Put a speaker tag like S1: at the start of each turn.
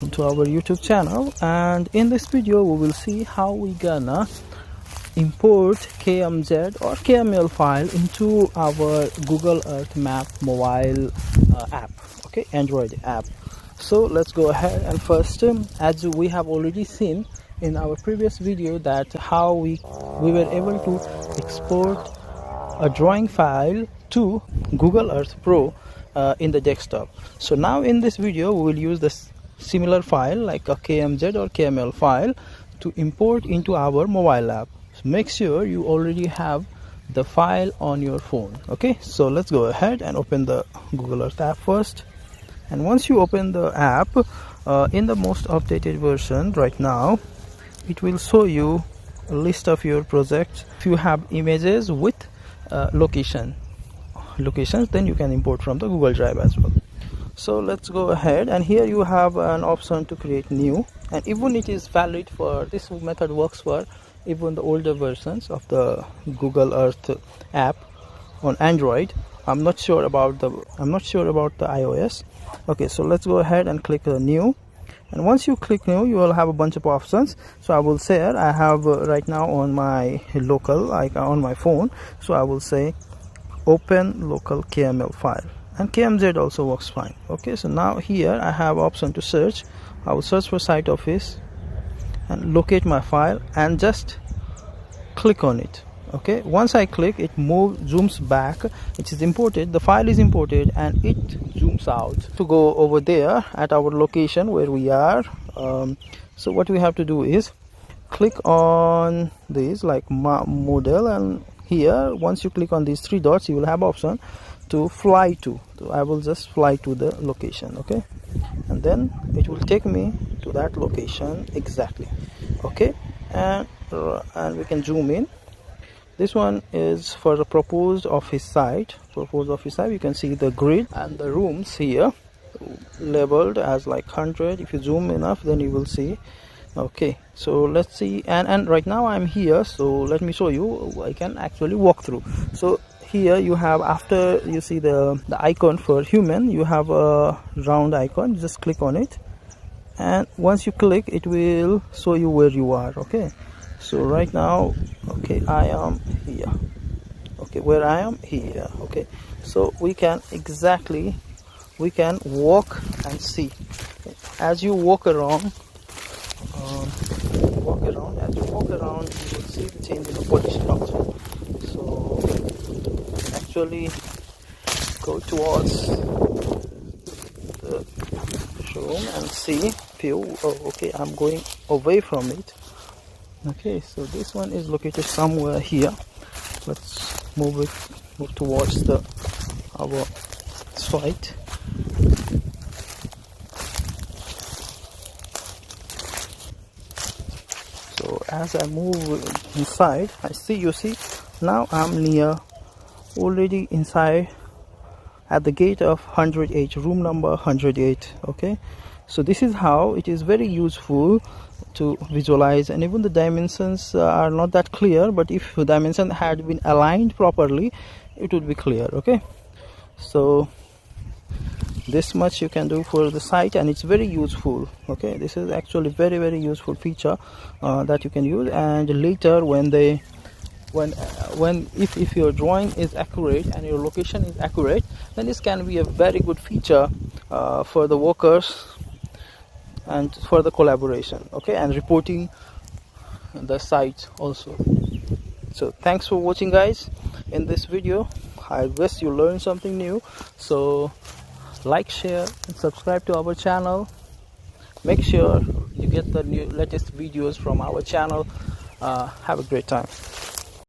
S1: to our YouTube channel, and in this video we will see how we gonna import KMZ or KML file into our Google Earth Map mobile app, okay, Android app. So let's go ahead, and first as we have already seen in our previous video that how we were able to export a drawing file to Google Earth Pro in the desktop. So now in this video we will use this similar file like a KMZ or KML file to import into our mobile app. So make sure you already have the file on your phone. Okay, so let's go ahead and open the Google Earth app first. And once you open the app, in the most updated version right now, it will show you a list of your projects. If you have images with locations, then you can import from the Google Drive as well. So let's go ahead, and here you have an option to create new, and even it is valid for this method, works for even the older versions of the Google Earth app on Android. I'm not sure about the iOS. Okay, so let's go ahead and click new, and once you click new you will have a bunch of options. So I will say I have right now on my local on my phone, so I will say open local KML file, and KMZ also works fine. Okay, so now here I have option to search. I will search for site office and locate my file and just click on it. Okay, once I click, it zooms back. It is imported, the file is imported, and it zooms out to go over there at our location where we are. So what we have to do is click on this like model, and here once you click on these three dots you will have option to fly to. So I will just fly to the location. Okay, and then it will take me to that location exactly. Okay, and we can zoom in. This one is for the proposed office site. You can see the grid and the rooms here labeled as like 100. If you zoom enough, then you will see. Okay, so let's see, and right now I'm here, so let me show you. I can actually walk through. So here you have, after you see the icon for human, you have a round icon. Just click on it, and once you click, it will show you where you are. Okay, so right now, okay, I am here. Okay, where I am here. Okay, so we can walk and see. As you walk around, you will see the change in the position also. So actually go towards the showroom and see view. Oh, okay, I'm going away from it. Okay, so this one is located somewhere here. Let's move towards our site. So as I move inside, you see now I'm already inside at the gate of 108, room number 108. Okay, so this is how it is very useful to visualize, and even the dimensions are not that clear, but if the dimension had been aligned properly, it would be clear. Okay, so this much you can do for the site, and it's very useful. Okay, this is actually very, very useful feature that you can use, and later if your drawing is accurate and your location is accurate, then this can be a very good feature for the workers and for the collaboration. Okay, and reporting the site also. So thanks for watching, guys. In this video, I guess you learned something new. So like, share, and subscribe to our channel. Make sure you get the latest videos from our channel. Have a great time.